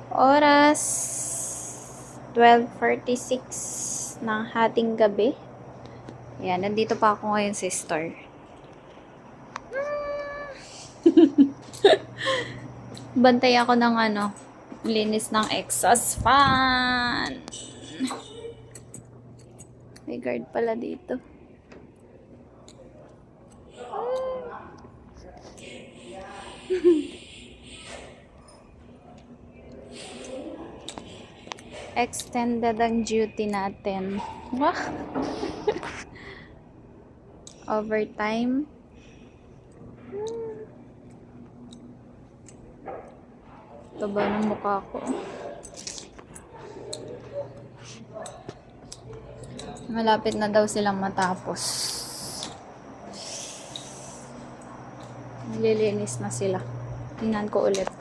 Oras 12:46 ng hating gabi. Ayan, nandito pa ako ngayon sa store. Bantay ako ng linis ng exhaust fan. May guard pala dito. Extended ang duty natin. Wah! Overtime. Taba ng mukha ko. Malapit na daw silang matapos. Nililinis na sila. Tingnan ko ulit.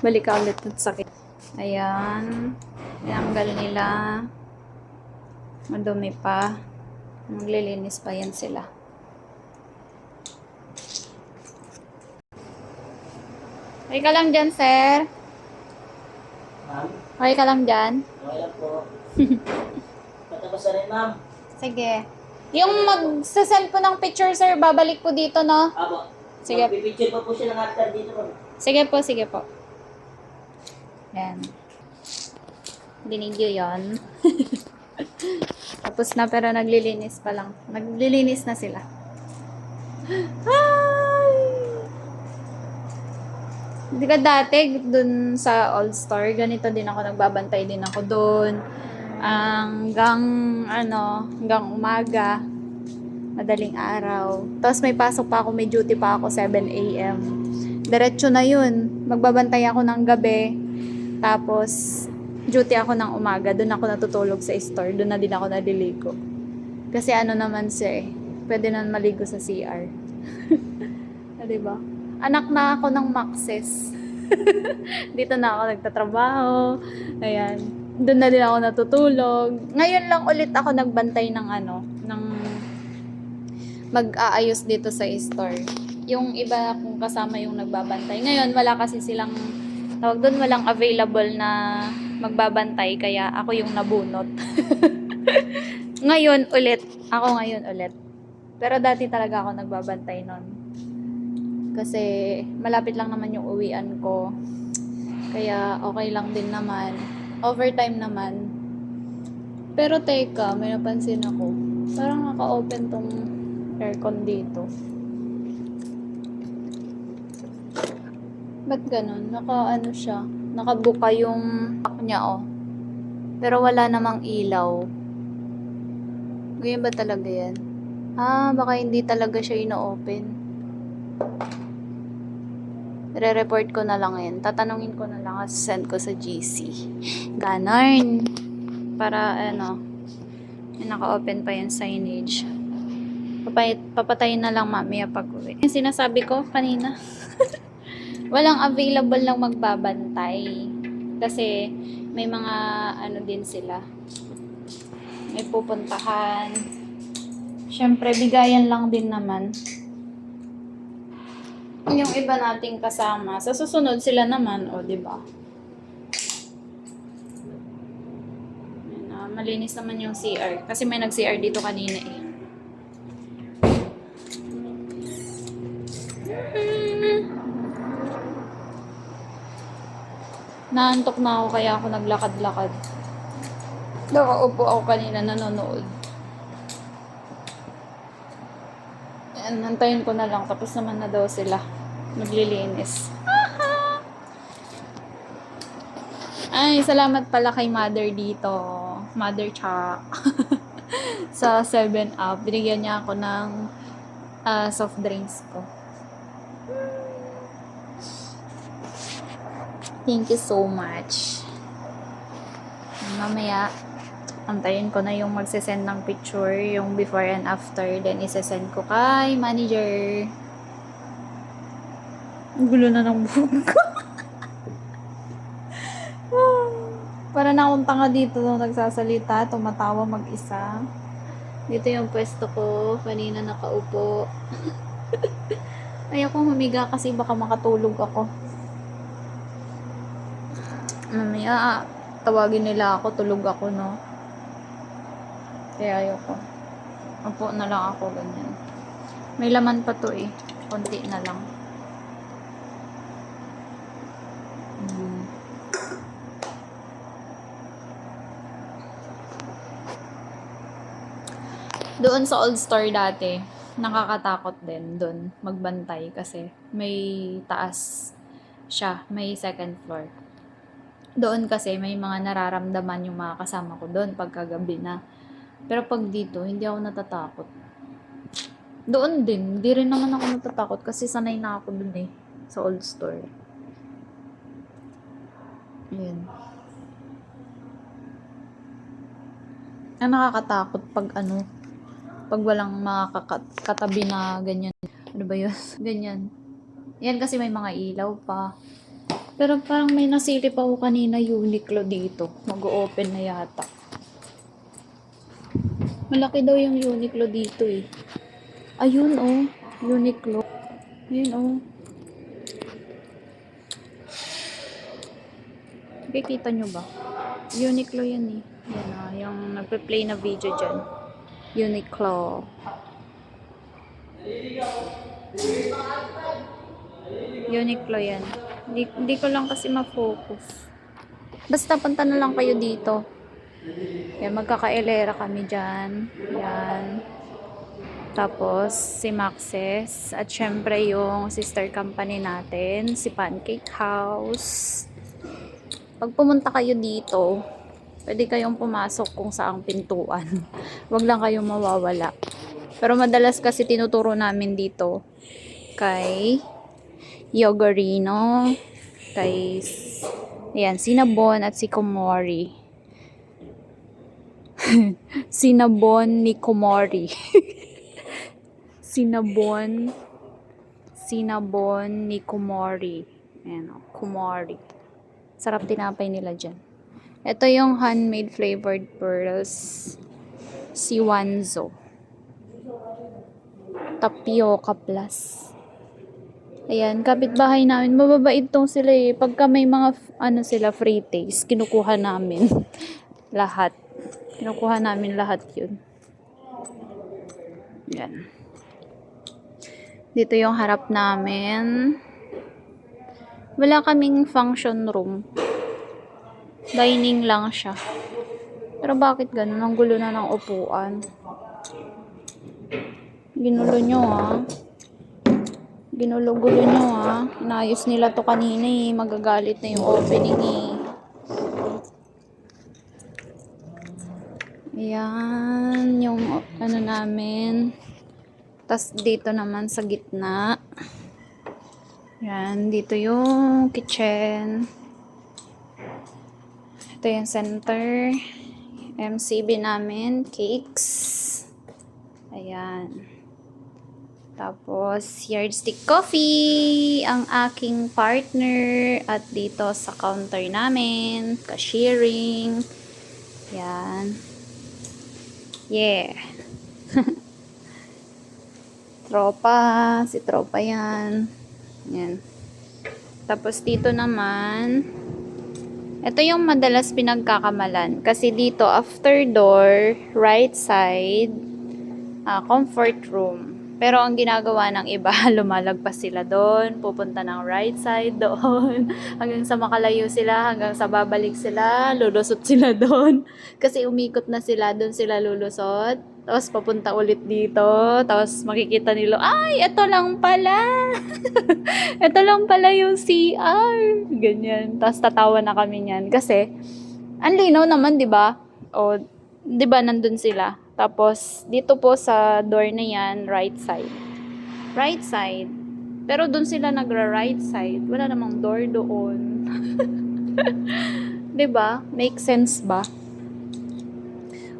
Balik ka ulit at sakit. Ayan. Tinanggal nila. Madumi pa. Maglilinis pa yan sila. Okay ka lang dyan, sir? Ma'am? Okay ka lang dyan? Okay lang po. Patapos na rin, ma'am. Sige. Yung magsasend po ng picture, sir, babalik po dito, no? Abo. Sige. Magpipicture pa po siya ng after dito, ma'am. Sige po, sige po. Yan. Binigyo yon. Tapos na, pero naglilinis pa lang. Naglilinis na sila. Hi! Hindi ka dati, dun sa All-Star, ganito din ako, nagbabantay din ako dun. Hanggang umaga, madaling araw. Tapos may pasok pa ako, may duty pa ako 7 a.m. Diretso na yun. Magbabantay ako ng gabi. Tapos, duty ako ng umaga. Doon ako natutulog sa store. Doon na din ako naliligo. Kasi naman siya pwede na maligo sa CR. Diba? Anak na ako ng Maxes. Dito na ako nagtatrabaho. Ayan. Doon na din ako natutulog. Ngayon lang ulit ako nagbantay ng ng mag-aayos dito sa store. Yung iba kung kasama yung nagbabantay. Ngayon, wala kasi silang tawag doon, walang available na magbabantay, kaya ako yung nabunot. Ngayon ulit. Ako ngayon ulit. Pero dati talaga ako nagbabantay nun. Kasi malapit lang naman yung uwian ko. Kaya okay lang din naman. Overtime naman. Pero teka, may napansin ako. Parang naka-open tong aircon dito. Ba't ganun? Siya. Nakabuka yung pack niya, oh. Pero wala namang ilaw. Ganyan ba talaga yan? Baka hindi talaga siya ino-open. Re-report ko na lang yan. Tatanungin ko na lang at send ko sa GC. Ganon. Para, yung naka-open pa yung signage. Papatayin na lang mamaya pag-uwi. Yung sinasabi ko kanina. Walang available lang magbabantay. Kasi may mga din sila. May pupuntahan. Siyempre, bigayan lang din naman. Yung iba nating kasama, sa susunod sila naman, diba? Malinis naman yung CR. Kasi may nag-CR dito kanina Naantok na ako kaya ako naglakad-lakad. Nakaupo ako kanina nanonood. Nantayin ko na lang. Tapos naman na daw sila. Maglilinis. Ay, salamat pala kay Mother dito. Mother Cha. Sa 7-Up. Binigyan niya ako ng soft drinks ko. Thank you so much. Mamaya, antayin ko na yung magsisend ng picture, yung before and after, then isesend ko kay manager. Ang gulo na ng buhok ko. Para na akong tanga dito nung nagsasalita, tumatawa mag-isa. Dito yung pwesto ko, kanina nakaupo. Ayoko humiga kasi baka makatulog ako. Mamaya, tawagin nila ako, tulog ako, no? Kaya ayoko. Upo na lang ako, ganyan. May laman pa to eh. Konti na lang. Doon sa Old Store dati, nakakatakot din doon magbantay kasi may taas siya, may second floor. Doon kasi may mga nararamdaman yung mga kasama ko doon pagkagabi na. Pero pag dito, hindi ako natatakot. Doon din, hindi rin naman ako natatakot kasi sanay na ako doon eh, sa Old Store. Ayan. Ang nakakatakot pag pag walang mga katabi na ganyan. Ano ba yun? Ganyan. Yan kasi may mga ilaw pa. Pero parang may nasilip ako kanina Uniqlo dito. Mag-o-open na yata. Malaki daw yung Uniqlo dito eh. Ayun oh. Uniqlo. Ayun oh. Kikita nyo ba? Uniqlo yan eh. Yan ah. Yung nagpe-play na video dyan. Uniqlo. Uniqlo yan. Hindi ko lang kasi ma-focus. Basta punta na lang kayo dito. Yan, magkakaelera kami dyan. Yan. Tapos, si Maxes. At syempre yung sister company natin, si Pancake House. Pag pumunta kayo dito, pwede kayong pumasok kung saang pintuan. Huwag lang kayong mawawala. Pero madalas kasi tinuturo namin dito kay Yogurino, kay Cinnabon at si Komori. Cinnabon ni Komori. Cinnabon ni Komori. Ayan o, Komori. Sarap tinapay nila dyan. Ito yung handmade flavored pearls. Si Wanzo. Tapioca Plus. Ayan, kapitbahay namin. Mababait tong sila eh. Pagka may mga sila free taste, kinukuha namin. Lahat. Kinukuha namin lahat yun. Ayan. Dito yung harap namin. Wala kaming function room. Dining lang siya. Pero bakit ganun? Ang gulo na ng upuan. Ginulo nyo ah. Ginulo-gulo nyo ah. Inayos nila to kanina eh. Magagalit na yung opening eh. Ayan. Yung namin. Tas dito naman sa gitna. Ayan. Dito yung kitchen. Ito yung center. MCB namin. Cakes. Ayan. Tapos, Yardstick Coffee, ang aking partner. At dito sa counter namin, cashiering. Yan. Yeah. Tropa. Si Tropa yan. Yan. Tapos, dito naman, ito yung madalas pinagkakamalan. Kasi dito, after door, right side, comfort room. Pero ang ginagawa ng iba, lumalagpas sila doon, pupunta ng right side doon, hanggang sa makalayo sila, hanggang sa babalik sila, lulusot sila doon. Kasi umikot na sila, doon sila lulusot. Tapos papunta ulit dito, tapos makikita nila, ay, ito lang pala. Ito lang pala yung CR. Ganyan. Tapos tatawa na kami niyan. Kasi, ang linaw naman, di ba? O, di ba, nandun sila. Tapos, dito po sa door na yan, right side. Right side. Pero doon sila nagra-right side. Wala namang door doon. Diba? Make sense ba?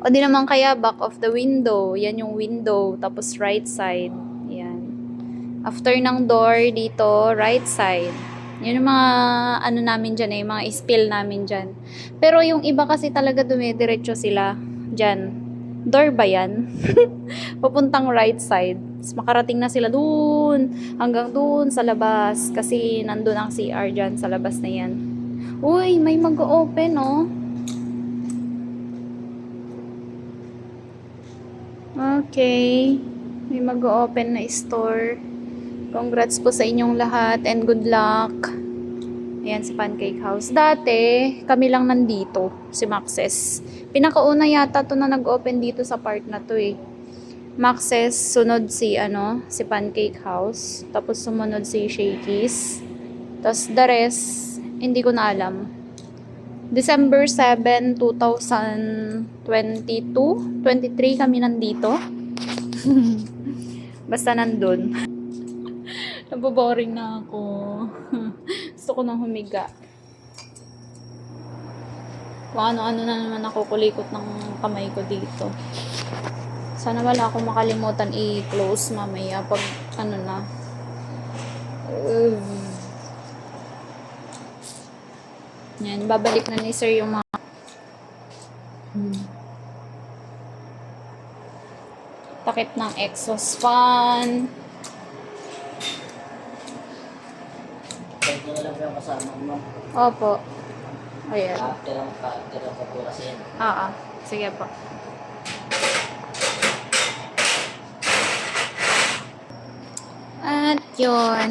O di naman kaya back of the window. Yan yung window. Tapos right side. Yan. After ng door, dito, right side. Yun yung mga namin dyan mga spill namin dyan. Pero yung iba kasi talaga dumidiretso sila dyan. Door ba yan? Papuntang right side. Makarating na sila dun. Hanggang dun sa labas. Kasi nandun ang CR dyan sa labas na yan. Uy, may mag-open, oh. Okay. May mag-open na store. Congrats po sa inyong lahat and good luck. Ayan si Pancake House. Dati, kami lang nandito, si Maxes. Pinakauna yata to na nag-open dito sa part na to eh. Maxes, sunod si si Pancake House. Tapos sumunod si Shakey's. Tapos the rest, hindi ko na alam. December 7, 2022, 23 kami nandito. Basta nandun. Naboboring na ako. Gusto ko nang humiga. Kung ano-ano na naman nakukulikot ng kamay ko dito. Sana wala akong makalimutan i-close mamaya pag na. Yan, babalik na ni sir yung mga takip ng exhaust fan. Pwede nyo na lang yung kasama mo. Opo. Ayan. After ang kapura siya. Sige po. At yun.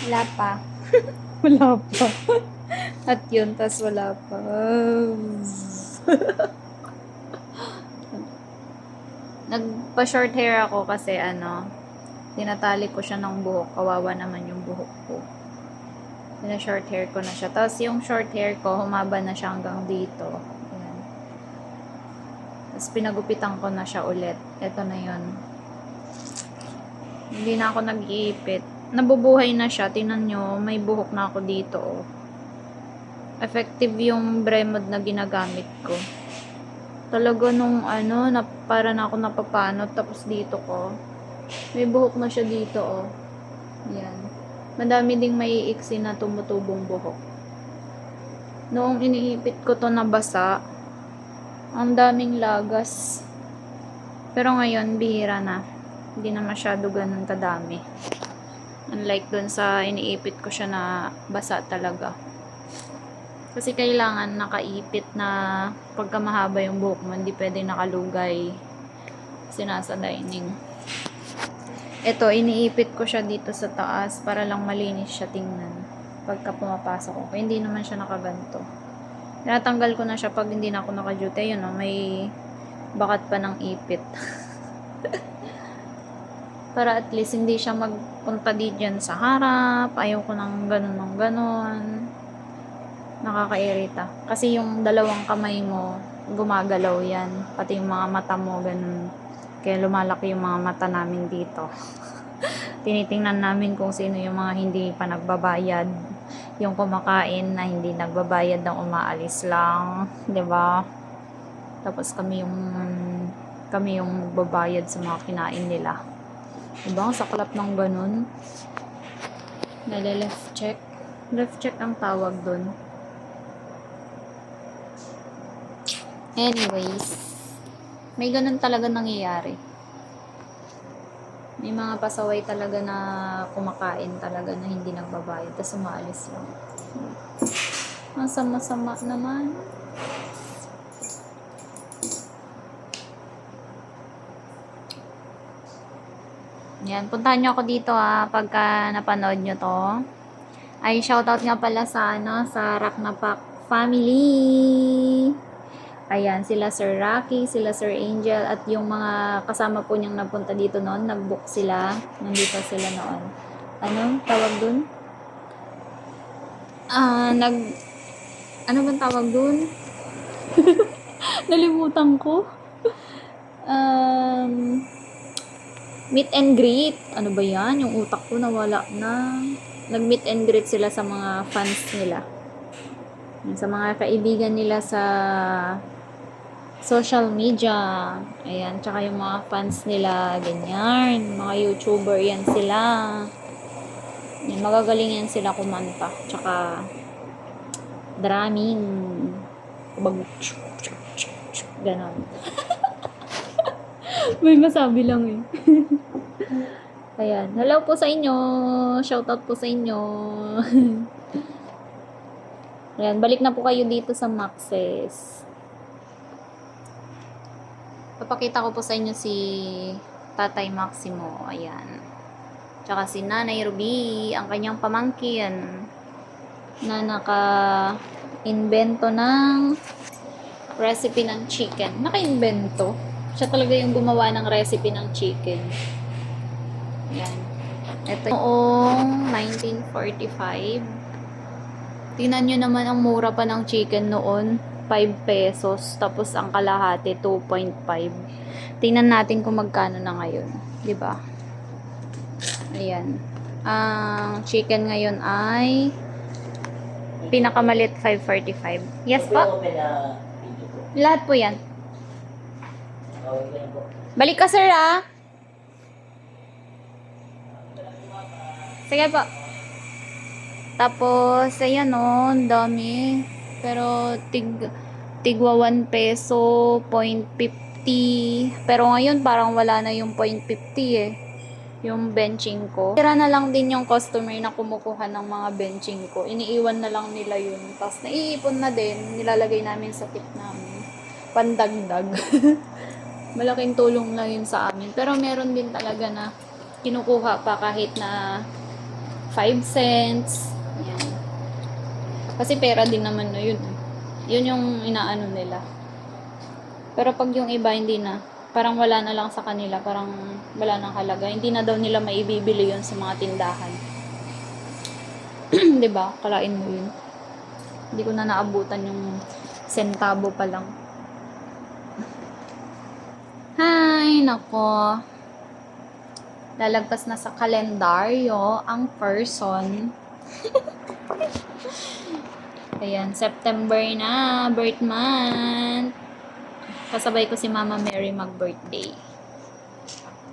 Wala pa. Wala pa. At yun, tas wala pa. Nagpa-short hair ako kasi tinatali ko siya ng buhok. Kawawa naman yung buhok ko. Pina-short hair ko na siya. Tapos yung short hair ko, humaba na siya hanggang dito. Ayan. Tapos pinagupitan ko na siya ulit. Ito na yun. Hindi na ako nag-iipit. Nabubuhay na siya. Tingnan nyo, may buhok na ako dito. Oh. Effective yung Bremod na ginagamit ko. Talaga nung para na ako napapanot. Tapos dito ko. May buhok na siya dito, oh. Yan. Madami ding may iksi na tumutubong buhok. Noong iniipit ko to nabasa, ang daming lagas. Pero ngayon, bihira na. Hindi na masyado ganun kadami. Unlike dun sa iniipit ko siya na basa talaga. Kasi kailangan nakaipit na pagka mahaba yung buhok mo, hindi pwede nakalugay. Sinasa dining. Ito, iniipit ko siya dito sa taas para lang malinis siya tingnan pagka pumapasok ko. Kaya hindi naman siya nakaganto. Tinatanggal ko na siya pag hindi na ako naka-duty. Ayun, may bakat pa ng ipit. Para at least hindi siya magpunta dyan sa harap. Ayaw ko ng ganun. Nakakairita. Kasi yung dalawang kamay mo, gumagalaw yan. Pati yung mga mata mo, ganun. Kaya lumalaki yung mga mata namin dito. Tinitingnan namin kung sino yung mga hindi pa nagbabayad. Yung kumakain na hindi nagbabayad ng umaalis lang. 'Di ba? Tapos kami yung magbabayad sa mga kinain nila. 'Di ba? Ang saklap ng ganun. Left check. Left check ang tawag dun. Anyways. May ganun talaga nangyayari. May mga pasaway talaga na kumakain talaga na hindi nagbabayad. Tapos umaalis lang. Ang sama-sama naman. Yan. Puntahan nyo ako dito pagka napanood nyo to. Ay, shoutout nga pala sa sa Raknapak family. Ayan, sila Sir Rocky, sila Sir Angel, at yung mga kasama po niyang napunta dito noon, nag-book sila. Nandito sila noon. Ano tawag dun? Ano bang tawag dun? Nalimutan ko. Meet and greet. Ano ba yan? Yung utak ko nawala na. Nag-meet and greet sila sa mga fans nila. Sa mga kaibigan nila sa social media. Ayan, tsaka yung mga fans nila, ganyan. Mga YouTuber, yan sila. Yan, magagaling yan sila kumanta. Tsaka, drumming. Ganon. May masabi lang eh. Ayan, hello po sa inyo. Shoutout po sa inyo. Ayan, balik na po kayo dito sa Maxis. Papakita ko po sa inyo si Tatay Maximo. Ayan. Tsaka si Nanay Ruby, ang kanyang pamangkin na naka-invento ng recipe ng chicken. Naka-invento? Siya talaga yung gumawa ng recipe ng chicken. Ayan. Ito noong 1945. Tingnan nyo naman ang mura pa ng chicken noon. 5 pesos. Tapos ang kalahati, 2.5. Tingnan natin kung magkano na ngayon. 'Di ba? Ayan. Ang chicken ngayon ay pinakamalit 5.45. Yes po? Open na video ko. Lahat po yan. Okay na po. Balik ka, sir, ah. Sige po. Tapos, ayan o, ang dami. Pero, tigwa 1 peso, 0.50. Pero ngayon, parang wala na yung 0.50 eh. Yung benching ko. Tira na lang din yung customer na kumukuha ng mga benching ko. Iniiwan na lang nila yun. Tapos, naiipon na din. Nilalagay namin sa tip namin. Pandagdag. Malaking tulong lang yun sa amin. Pero meron din talaga na kinukuha pa kahit na 5 cents. Ayan. Kasi pera din naman na yun. Yun yung inaano nila. Pero pag yung iba hindi na, parang wala na lang sa kanila, parang wala nang halaga. Hindi na daw nila maibibili yun sa mga tindahan. 'Di ba? Kalain mo yun. Hindi ko na naabutan yung sentabo pa lang. Hay, nako. Lalagpas na sa kalendaryo ang person. Ayan, September na, birth month. Kasabay ko si Mama Mary mag-birthday.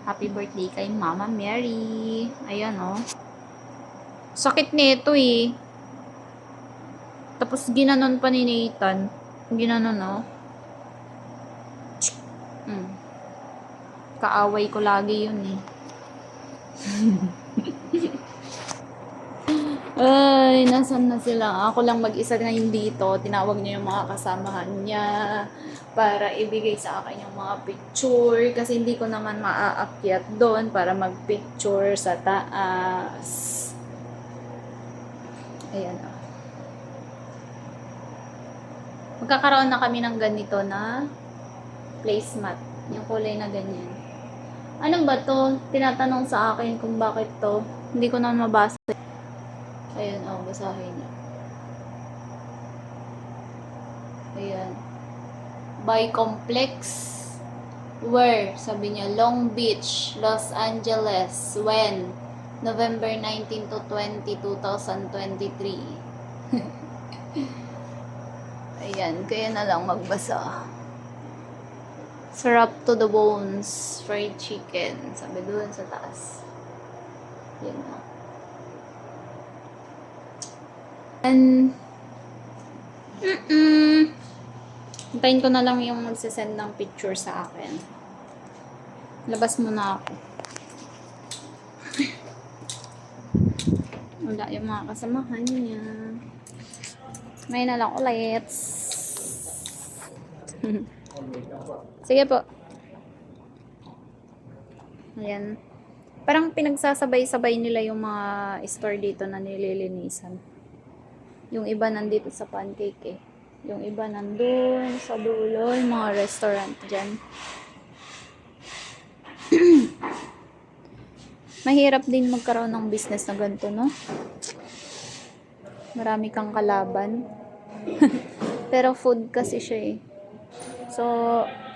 Happy birthday kay Mama Mary. Ayan, oh. Sakit nito eh. Tapos ginanon pa ni Nathan. Ginanon, oh. Kaaway ko lagi yun eh. Ay, nasan na sila? Ako lang mag-isa ngayon dito. Tinawag niya yung mga kasamahan niya para ibigay sa akin yung mga picture. Kasi hindi ko naman maaakyat doon para mag-picture sa taas. Ayan. Magkakaroon na kami ng ganito na placemat. Yung kulay na ganyan. Ano ba to? Tinatanong sa akin kung bakit to. Hindi ko na mabasa. Ayan, oh, basahin niyo. Ayan. By Complex. Where? Sabi niya, Long Beach, Los Angeles. When? November 19 to 20, 2023. Ayan, kaya na lang magbasa. Sarap to the bones, fried chicken. Sabi doon sa taas. Yan na. And, hintayin ko na lang yung magsisend ng picture sa akin. Labas muna ako. Wala yung mga kasamahan niya. May na lang ulit. Sige po. Ayan. Parang pinagsasabay-sabay nila yung mga store dito na nililinisan. Yung iba nandito sa pancake eh. Yung iba nandun sa dulo, yung mga restaurant dyan. Mahirap din magkaroon ng business na ganito, no? Marami kang kalaban. Pero food kasi siya eh. So,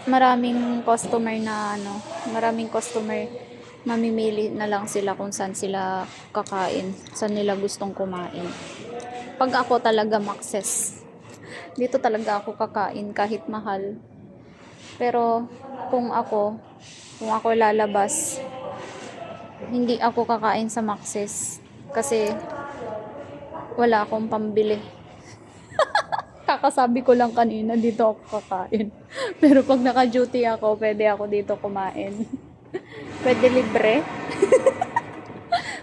maraming customer na maraming customer mamimili na lang sila kung saan sila kakain, saan nila gustong kumain. Pag ako talaga Maxis, dito talaga ako kakain kahit mahal. Pero kung ako lalabas, hindi ako kakain sa Maxis kasi wala akong pambili. Kakasabi ko lang kanina dito ako kakain. Pero pag naka-duty ako, pwede ako dito kumain. Pwede libre.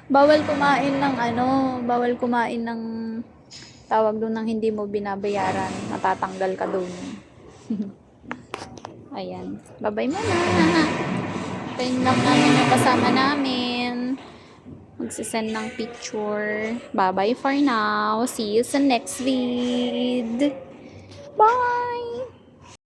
Bawal kumain ng Tawag doon ng hindi mo binabayaran, matatanggal ka doon. Ayan. Bye-bye muna. Ito yung lang namin yung kasama namin. Magsisend ng picture. Bye-bye for now. See you sa next vid. Bye!